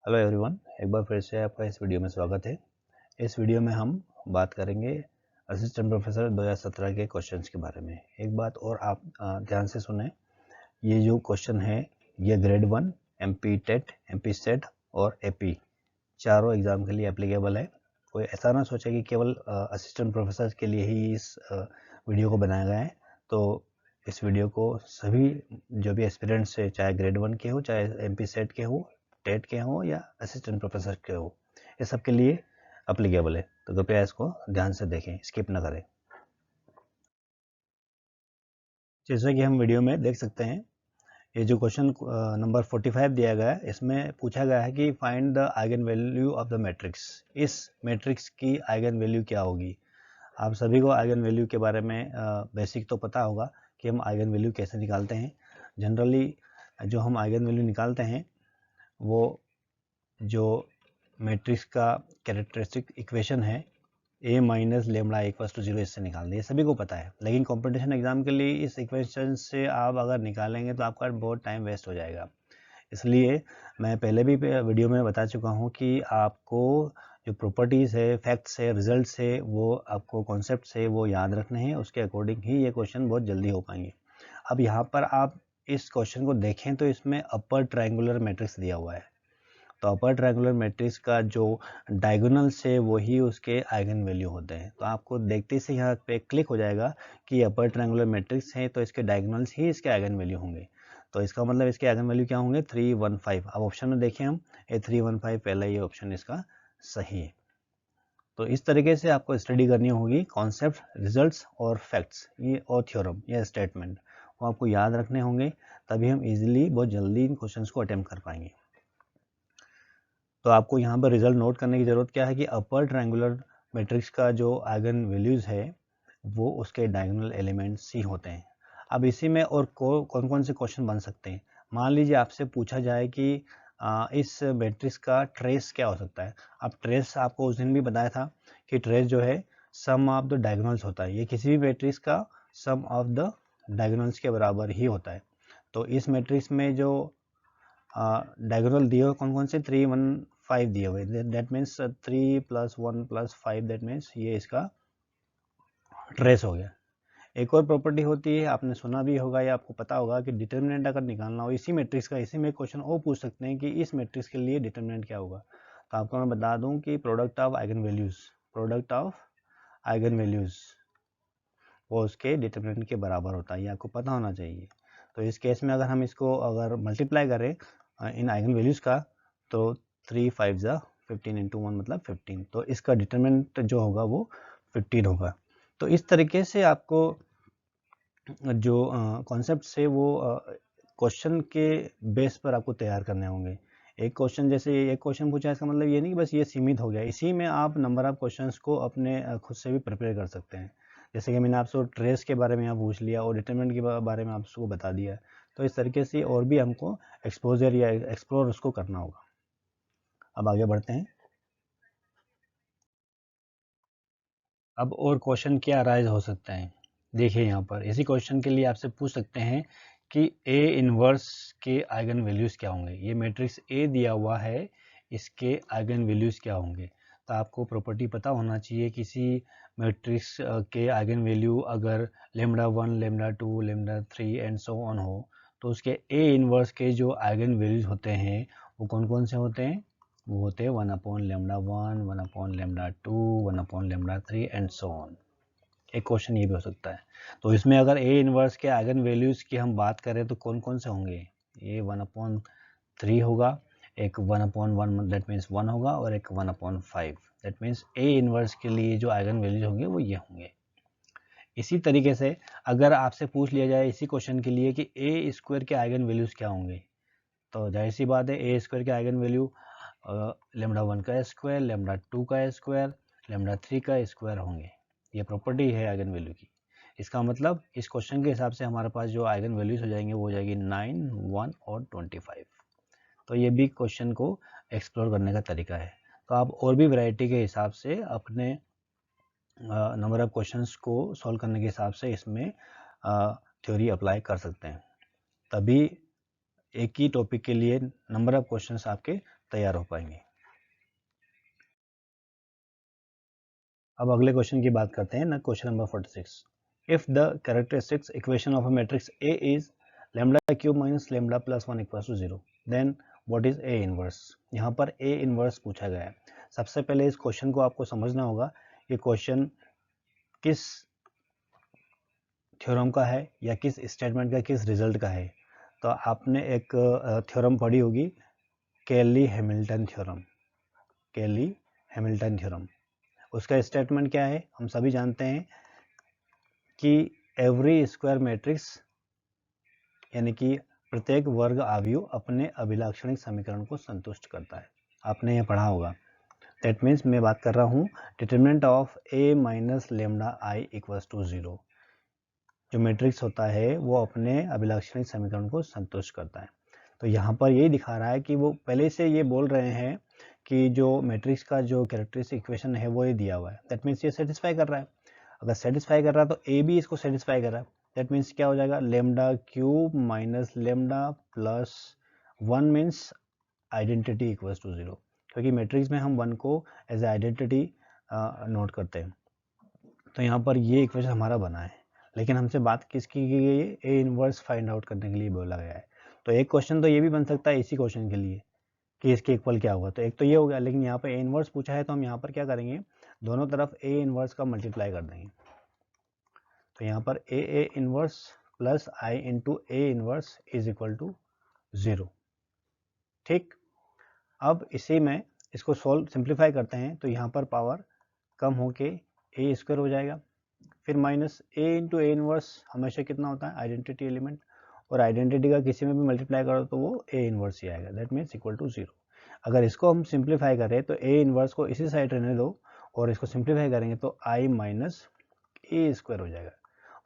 Hello everyone, एक बार फिर से आपका इस वीडियो में स्वागत है। इस वीडियो में हम बात करेंगे असिस्टेंट प्रोफेसर 2017 के क्वेश्चंस के बारे में। एक बात और आप ध्यान से सुने, ये जो क्वेश्चन है ये grade 1, MP TET, MP SET और एपी चारों एग्जाम के लिए एप्लीकेबल है। कोई ऐसा ना सोचे कि केवल असिस्टेंट प्रोफेसर के लिए ही इस वीडियो को बनाया गया है। तो इस वीडियो को सभी जो भी एस्पिरेंट्स है, चाहे ग्रेड 1 के हो, चाहे एमपी सेट के हो, टेट के हो या असिस्टेंट प्रोफेसर के हो, ये सब के लिए अप्लीकेबल है। तो कृपया इसको ध्यान से देखें, स्किप ना करें। जैसे कि हम वीडियो में देख सकते हैं, ये जो क्वेश्चन नंबर 45 दिया गया है, इसमें पूछा गया है कि find the eigen value of the matrix. इस मैट्रिक्स की आइगन वैल्यू क्या होगी। आप सभी को आइगन वैल्यू के बारे में बेसिक तो पता होगा कि हम आइगन वैल्यू कैसे निकालते हैं। जनरली जो हम आइगन वैल्यू निकालते हैं वो जो मैट्रिक्स का कैरेक्टरिस्टिक इक्वेशन है a minus lambda equals to 0, इससे निकालते हैं, ये सभी को पता है। लेकिन कंपटीशन एग्जाम के लिए इस इक्वेशन से आप अगर निकालेंगे तो आपका बहुत टाइम वेस्ट हो जाएगा। इसलिए मैं पहले भी वीडियो में बता चुका हूँ कि आपको जो प्रॉपर्टीज़ है, फैक्ट्स है, रिजल्ट्स है, वो आपको कॉन्सेप्ट्स है वो याद रखने हैं। उसके अकॉर्डिंग ही ये क्वेश्चन बहुत जल्दी हो पाएंगे। अब यहाँ पर आप इस क्वेश्चन को देखें तो इसमें अपर ट्रायंगुलर मैट्रिक्स दिया हुआ है। तो अपर ट्रायंगुलर मैट्रिक्स का जो डायगोनल्स है वही उसके आइगन वैल्यू होते हैं। तो आपको देखते से यहाँ पे क्लिक हो जाएगा कि अपर ट्रायंगुलर मैट्रिक्स है तो इसके डायगोनल्स ही इसके आइगन वैल्यू होंगे। तो इसका मतलब इसके आइगन वैल्यू क्या होंगे, 315। अब ऑप्शन में देखें हम, ये 315 पहला ये ऑप्शन इसका सही है। तो इस तरीके से आपको स्टडी करनी होगी। कॉन्सेप्ट, रिजल्ट्स और फैक्ट्स ये और थ्योरम या स्टेटमेंट वो आपको याद रखने होंगे, तभी हम इजीली बहुत जल्दी इन क्वेश्चंस को अटेम्प्ट कर पाएंगे। तो आपको यहाँ पर रिजल्ट नोट करने की ज़रूरत क्या है कि अपर ट्रायंगुलर मैट्रिक्स का जो आइगन वैल्यूज़ है वो उसके डायगोनल एलिमेंट्स ही होते हैं। अब इसी में और कौन कौन से क्वेश्चन बन सकते हैं। मान लीजिए आपसे पूछा जाए कि इस मैट्रिक्स का ट्रेस क्या हो सकता है। अब ट्रेस आपको उस दिन भी बताया था कि ट्रेस जो है सम ऑफ द डायगोनल्स होता है। ये किसी भी मैट्रिक्स का सम ऑफ द डायगोनल्स के बराबर ही होता है। तो इस मैट्रिक्स में जो डायगोनल दिए हुए कौन कौन से, 3 1 5 दिए हुए, दैट मीन्स 3 + 1 + 5, दैट मीन्स ये इसका ट्रेस हो गया। एक और प्रॉपर्टी होती है, आपने सुना भी होगा या आपको पता होगा कि डिटर्मिनेंट अगर निकालना हो इसी मैट्रिक्स का, इसी में क्वेश्चन और पूछ सकते हैं कि इस मैट्रिक्स के लिए डिटर्मिनेंट क्या होगा। तो आपको मैं बता दूं कि प्रोडक्ट ऑफ आइगन वैल्यूज वो उसके डिटर्मिनेंट के बराबर होता है, ये आपको पता होना चाहिए। तो इस केस में अगर हम इसको अगर मल्टीप्लाई करें इन आइगन वैल्यूज़ का, तो 3 5 ज़ा 15 × 1 मतलब 15। तो इसका डिटरमिनेंट जो होगा वो 15 होगा। तो इस तरीके से आपको जो कॉन्सेप्ट है वो क्वेश्चन के बेस पर आपको तैयार करने होंगे। एक क्वेश्चन, जैसे एक क्वेश्चन पूछा, इसका मतलब ये नहीं कि बस ये सीमित हो गया, इसी में आप नंबर ऑफ क्वेश्चंस को अपने खुद से भी प्रिपेयर कर सकते हैं। जैसे कि मैंने आपसे ट्रेस के बारे में यहाँ पूछ लिया और डिटरमिनेंट के बारे में आपको बता दिया। तो इस तरीके से और भी हमको एक्सपोजर या एक्सप्लोर उसको करना होगा। अब आगे बढ़ते हैं। अब और क्वेश्चन क्या अराइज हो सकते हैं, देखिए यहाँ पर इसी क्वेश्चन के लिए आपसे पूछ सकते हैं कि ए इनवर्स के आइगन वैल्यूज़ क्या होंगे। ये मैट्रिक्स ए दिया हुआ है, इसके आइगन वैल्यूज़ क्या होंगे। तो आपको प्रॉपर्टी पता होना चाहिए किसी मैट्रिक्स के आइगन वैल्यू अगर λ1, λ2, λ3 एंड सो ऑन हो, तो उसके ए इनवर्स के जो आइगन वैल्यूज़ होते हैं वो कौन कौन से होते हैं। वो होते हैं 1/λ1, 1/λ2, 1/λ3 एंड सो ऑन। एक क्वेश्चन ये भी हो सकता है। तो इसमें अगर ए इनवर्स के आइगन वैल्यूज़ की हम बात करें तो कौन कौन से होंगे। ये 1/3 होगा, एक 1/1 दैट मीन्स 1 होगा, और एक 1/5 दैट मीन्स ए इनवर्स के लिए जो आइगन वैल्यूज होंगे वो ये होंगे। इसी तरीके से अगर आपसे पूछ लिया जाए इसी क्वेश्चन के लिए कि ए स्क्वायर के आइगन वैल्यूज़ क्या होंगे, तो जाहिर सी बात है ए स्क्वायर के आइगन वैल्यू λ1 का स्क्वायर, λ2 का स्क्वायर, λ3 का स्क्वायर होंगे। ये प्रॉपर्टी है आइगन वैल्यू की। इसका मतलब इस क्वेश्चन के हिसाब से हमारे पास जो आइगन वैल्यूज हो जाएंगे वो हो जाएगी 9, 1 और 25। तो ये भी क्वेश्चन को एक्सप्लोर करने का तरीका है। तो आप और भी वैरायटी के हिसाब से अपने नंबर ऑफ क्वेश्चंस को सॉल्व करने के हिसाब से इसमें थ्योरी अप्लाई कर सकते हैं। तभी एक ही टॉपिक के लिए नंबर ऑफ क्वेश्चंस आपके तैयार हो पाएंगे। अब अगले क्वेश्चन की बात करते हैं ना, question number 46। If the characteristics equation of a matrix A is lambda cube minus lambda plus 1 equals to 0, then what is A inverse. यहाँ पर ए इनवर्स पूछा गया है। सबसे पहले इस क्वेश्चन को आपको समझना होगा, ये क्वेश्चन किस थ्योरम का है या किस स्टेटमेंट का, किस रिजल्ट का है। तो आपने एक थ्योरम पढ़ी होगी, कैली हैमिल्टन थ्योरम। कैली हैमिल्टन थ्योरम, उसका स्टेटमेंट क्या है हम सभी जानते हैं कि एवरी स्क्वायर मैट्रिक्स यानी कि प्रत्येक वर्ग आव्यूह अपने अभिलाक्षणिक समीकरण को संतुष्ट करता है। आपने ये पढ़ा होगा। दैट मीन्स मैं बात कर रहा हूँ determinant of A minus lambda I equals to 0। जो मैट्रिक्स होता है वो अपने अभिलाक्षणिक समीकरण को संतुष्ट करता है। तो यहाँ पर यही दिखा रहा है कि वो पहले से ये बोल रहे हैं कि जो मैट्रिक्स का जो कैरेक्टरिस्टिक इक्वेशन है वो ये दिया हुआ है। दैट मीन्स ये सेटिस्फाई कर रहा है। अगर सेटिस्फाई कर रहा है तो ए भी इसको सेटिस्फाई कर रहा है। दैट मीन्स क्या हो जाएगा, lambda cube minus lambda plus 1 means identity equals to 0, क्योंकि मैट्रिक्स में हम 1 को एज ए आइडेंटिटी नोट करते हैं। तो यहाँ पर ये इक्वेशन हमारा बना है, लेकिन हमसे बात किसकी की गई है, ए इनवर्स फाइंड आउट करने के लिए बोला गया है। तो एक क्वेश्चन तो ये भी बन सकता है इसी क्वेश्चन के लिए कि इसके इक्वल क्या होगा। तो एक तो ये हो गया, लेकिन यहाँ पर ए इनवर्स पूछा है तो हम यहाँ पर क्या करेंगे, दोनों तरफ ए इनवर्स का मल्टीप्लाई कर देंगे। तो यहाँ पर A inverse plus I into A inverse is equal to 0। ठीक, अब इसी में इसको सॉल्व सिंप्लीफाई करते हैं तो यहाँ पर पावर कम होके ए स्क्वायर हो जाएगा, फिर minus A into A inverse हमेशा कितना होता है, आइडेंटिटी एलिमेंट, और आइडेंटिटी का किसी में भी मल्टीप्लाई करो तो वो ए इनवर्स ही आएगा। That means equal to 0। अगर इसको हम सिंप्लीफाई करें तो ए इनवर्स को इसी साइड रहने दो और इसको सिंप्लीफाई करेंगे तो आई माइनस ए स्क्वायर हो जाएगा।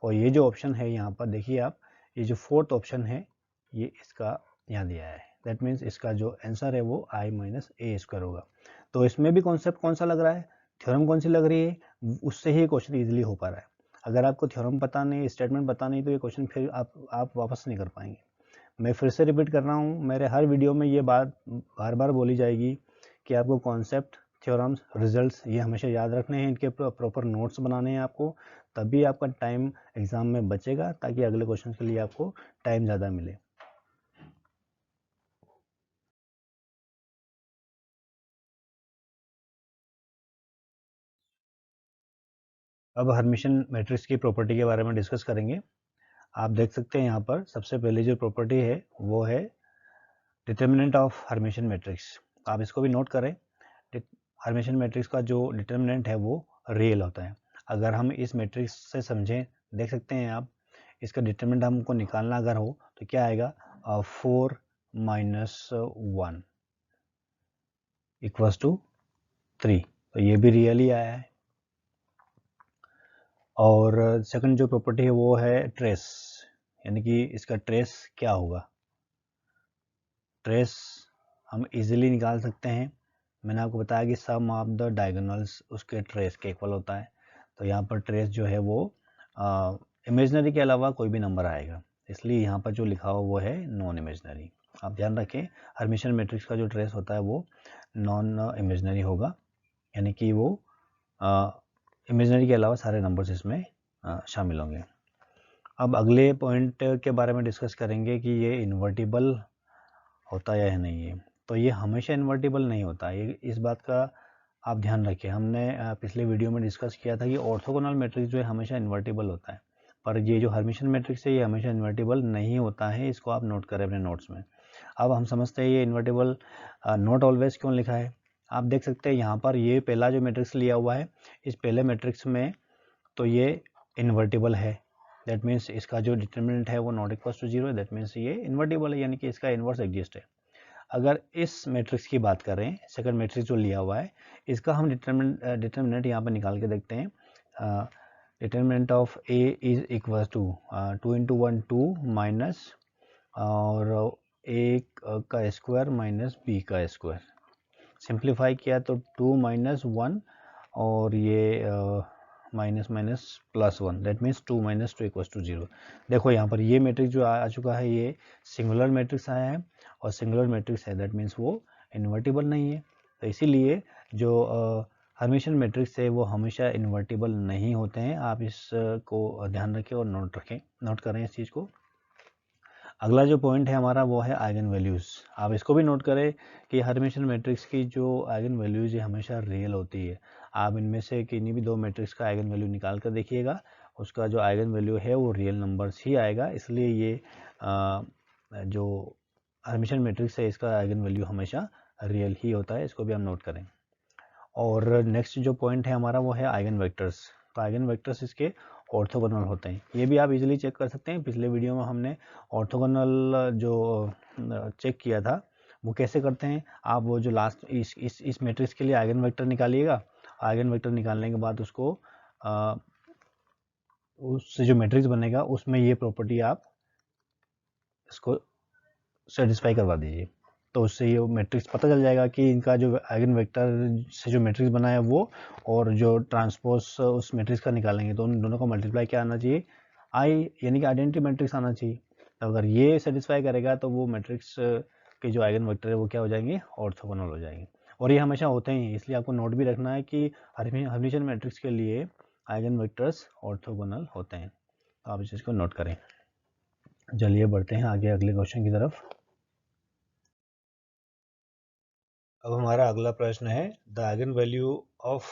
और ये जो ऑप्शन है यहाँ पर देखिए आप, ये जो फोर्थ ऑप्शन है ये इसका यहाँ दिया है। दैट मीन्स इसका जो आंसर है वो आई माइनस ए स्क्वायर होगा। तो इसमें भी कॉन्सेप्ट कौन सा लग रहा है, थ्योरम कौन सी लग रही है, उससे ही क्वेश्चन इजीली हो पा रहा है। अगर आपको थ्योरम पता नहीं, स्टेटमेंट पता नहीं, तो ये क्वेश्चन फिर आप वापस नहीं कर पाएंगे। मैं फिर से रिपीट कर रहा हूँ, मेरे हर वीडियो में ये बात बार बार बोली जाएगी कि आपको कॉन्सेप्ट, थ्योरम्स, रिजल्ट्स ये हमेशा याद रखने हैं, इनके प्रॉपर नोट्स बनाने हैं आपको, तभी आपका टाइम एग्जाम में बचेगा, ताकि अगले क्वेश्चन के लिए आपको टाइम ज़्यादा मिले। अब हर्मिशन मैट्रिक्स की प्रॉपर्टी के बारे में डिस्कस करेंगे। आप देख सकते हैं यहाँ पर सबसे पहले जो प्रॉपर्टी है वो है डिटर्मिनेंट ऑफ हर्मिशन मैट्रिक्स। आप इसको भी नोट करें, हर्मिशन मैट्रिक्स का जो डिटर्मिनेंट है वो रियल होता है। अगर हम इस मैट्रिक्स से समझें, देख सकते हैं आप, इसका डिटर्मिनेंट हमको निकालना अगर हो तो क्या आएगा, 4 माइनस 1 इक्वल्स टू 3। तो ये भी रियल ही आया है। और सेकंड जो प्रॉपर्टी है वो है ट्रेस, यानी कि इसका ट्रेस क्या होगा। ट्रेस हम इजीली निकाल सकते हैं। मैंने आपको बताया कि सम ऑफ द डायगोनल्स उसके ट्रेस के इक्वल होता है। तो यहाँ पर ट्रेस जो है वो इमेजनरी के अलावा कोई भी नंबर आएगा, इसलिए यहाँ पर जो लिखा हुआ वो है नॉन इमेजनरी। आप ध्यान रखें, हर्मिशन मैट्रिक्स का जो ट्रेस होता है वो नॉन इमेजनरी होगा, यानी कि वो इमेजनरी के अलावा सारे नंबर्स इसमें शामिल होंगे। अब अगले पॉइंट के बारे में डिस्कस करेंगे कि ये इन्वर्टिबल होता है या नहीं है। तो ये हमेशा इन्वर्टिबल नहीं होता, ये इस बात का आप ध्यान रखें। हमने पिछले वीडियो में डिस्कस किया था कि ऑर्थोगोनल मैट्रिक्स जो है हमेशा इन्वर्टिबल होता है, पर ये जो हर्मिशन मैट्रिक्स है ये हमेशा इन्वर्टिबल नहीं होता है। इसको आप नोट करें अपने नोट्स में। अब हम समझते हैं ये इन्वर्टिबल नॉट ऑलवेज क्यों लिखा है। आप देख सकते हैं यहाँ पर ये पहला जो मैट्रिक्स लिया हुआ है, इस पहले मैट्रिक्स में तो ये इन्वर्टिबल है। दैट मीन्स इसका जो डिटर्मिनेंट है वो नॉट इक्वल टू 0 है। दैट मीन्स ये इन्वर्टिबल है, यानी कि इसका इन्वर्स एग्जिस्ट है। अगर इस मैट्रिक्स की बात करें, सेकंड मैट्रिक्स जो लिया हुआ है, इसका हम डिटर्मिनेंट यहाँ पर निकाल के देखते हैं। Determinant of A is equal to 2 into 1 2 minus और ए का स्क्वायर माइनस बी का स्क्वायर। सिंप्लीफाई किया तो 2 माइनस 1 और ये minus minus plus 1। That means 2 minus 2 equals to 0। देखो यहाँ पर ये मैट्रिक्स जो आ चुका है ये सिंगुलर मैट्रिक्स आया है, और सिंगुलर मैट्रिक्स है दैट मीन्स वो इन्वर्टिबल नहीं है। तो इसीलिए जो हर्मिटियन मैट्रिक्स है वो हमेशा इन्वर्टिबल नहीं होते हैं। आप इसको ध्यान रखें और नोट करें इस चीज़ को। अगला जो पॉइंट है हमारा वो है आइगन वैल्यूज़। आप इसको भी नोट करें कि हर्मिटियन मैट्रिक्स की जो आइगन वैल्यूज़ है हमेशा रियल होती है। आप इनमें से किन्हीं भी दो मैट्रिक्स का आइगन वैल्यू निकाल कर देखिएगा, उसका जो आइगन वैल्यू है वो रियल नंबर्स ही आएगा। इसलिए ये जो हर्मिटियन मैट्रिक्स है इसका आइगन वैल्यू हमेशा रियल ही होता है। इसको भी हम नोट करें। और नेक्स्ट जो पॉइंट है हमारा वो है आइगन वेक्टर्स। तो आइगन वेक्टर्स इसके ऑर्थोगोनल होते हैं। ये भी आप इजीली चेक कर सकते हैं। पिछले वीडियो में हमने ऑर्थोगोनल जो चेक किया था वो कैसे करते हैं। आप वो जो लास्ट इस मैट्रिक्स के लिए आइगन वेक्टर निकालिएगा। आइगन वेक्टर निकालने के बाद उसको उससे जो मैट्रिक्स बनेगा उसमें ये प्रॉपर्टी आप इसको सेटिस्फाई करवा दीजिए। तो उससे ये मैट्रिक्स पता चल जाएगा कि इनका जो आइगन वेक्टर से जो मैट्रिक्स बना है वो और जो ट्रांसपोज उस मैट्रिक्स का निकालेंगे तो उन दोनों का मल्टीप्लाई क्या आना चाहिए, आई यानी कि आइडेंटिटी मैट्रिक्स आना चाहिए। तो अगर ये सेटिस्फाई करेगा तो वो मैट्रिक्स के जो आइगन वेक्टर है वो क्या हो जाएंगे, ऑर्थोगोनल हो जाएंगे। और ये हमेशा होते हैं, इसलिए आपको नोट भी रखना है कि हर्मिटियन मैट्रिक्स के लिए आइगन वेक्टर्स ऑर्थोगोनल होते हैं। तो आप इस चीज़ को नोट करें। चलिए बढ़ते हैं आगे अगले क्वेश्चन की तरफ। अब हमारा अगला प्रश्न है the eigen value of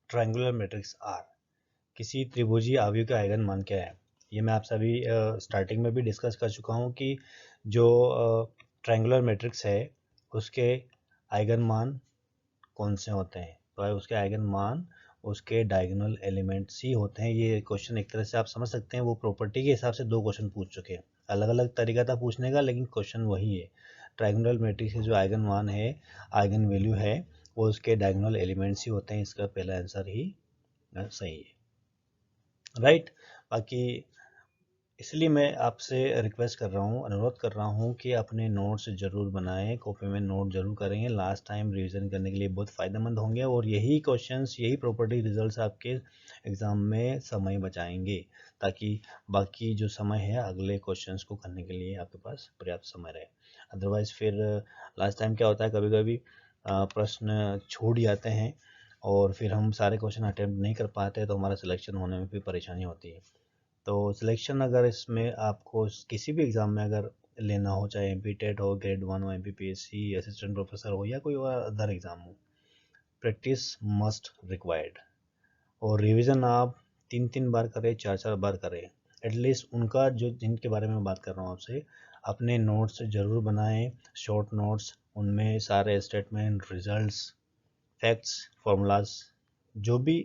triangular matrix are. किसी त्रिभुजीय आव्यूह का आइगन मान क्या है। ये मैं आपसे अभी स्टार्टिंग में भी डिस्कस कर चुका हूँ कि जो ट्रायंगुलर मैट्रिक्स है उसके आइगन मान कौन से होते हैं। तो उसके आइगन मान उसके डायगोनल एलिमेंट्स ही होते हैं। ये क्वेश्चन एक तरह से आप समझ सकते हैं वो प्रॉपर्टी के हिसाब से दो क्वेश्चन पूछ चुके हैं। अलग अलग तरीका था पूछने का लेकिन क्वेश्चन वही है। ट्रायंगुलर मैट्रिक्स के जो आइगन मान है, आइगन वैल्यू है, वो उसके डायगोनल एलिमेंट्स ही होते हैं। इसका पहला आंसर ही सही है, राइट। बाकी इसलिए मैं आपसे रिक्वेस्ट कर रहा हूँ, अनुरोध कर रहा हूँ कि अपने नोट्स ज़रूर बनाएं, कॉपी में नोट ज़रूर करेंगे। लास्ट टाइम रिवीजन करने के लिए बहुत फ़ायदेमंद होंगे और यही क्वेश्चंस, यही प्रॉपर्टी रिजल्ट्स आपके एग्ज़ाम में समय बचाएंगे ताकि बाकी जो समय है अगले क्वेश्चंस को करने के लिए आपके पास पर्याप्त समय रहे। अदरवाइज़ फिर लास्ट टाइम क्या होता है, कभी कभी प्रश्न छूट जाते हैं और फिर हम सारे क्वेश्चन अटैम्प्ट नहीं कर पाते तो हमारा सिलेक्शन होने में भी परेशानी होती है। तो सिलेक्शन अगर इसमें आपको किसी भी एग्ज़ाम में अगर लेना हो, चाहे MP-TET हो, ग्रेड 1 हो, MPPSC, असिस्टेंट प्रोफेसर हो या कोई और अदर एग्ज़ाम हो, प्रैक्टिस मस्ट रिक्वायर्ड। और रिवीजन आप 3-3 बार करें, 4-4 बार करें एटलीस्ट। उनका जो जिनके बारे में बात कर रहा हूँ आपसे, अपने नोट्स ज़रूर बनाएं, शॉर्ट नोट्स। उनमें सारे स्टेटमेंट, रिजल्ट्स, फैक्ट्स, फॉर्मूलाज, जो भी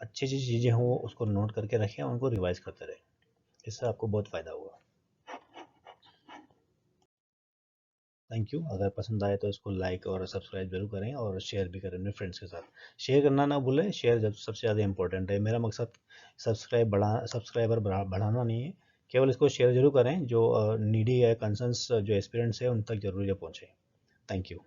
अच्छी अच्छी चीज़ें हों उसको नोट करके रखें, उनको रिवाइज करते रहें। इससे आपको बहुत फ़ायदा होगा। Thank you. अगर पसंद आए तो इसको लाइक और सब्सक्राइब जरूर करें और शेयर भी करें अपने फ्रेंड्स के साथ। शेयर करना ना भूलें, शेयर जब सबसे ज़्यादा इंपॉर्टेंट है। मेरा मकसद सब्सक्राइबर बढ़ाना नहीं है, केवल इसको शेयर जरूर करें। जो नीडी है, कंसर्न्स जो एस्पिरेंट्स है उन तक जरूर ये पहुँचे। Thank you.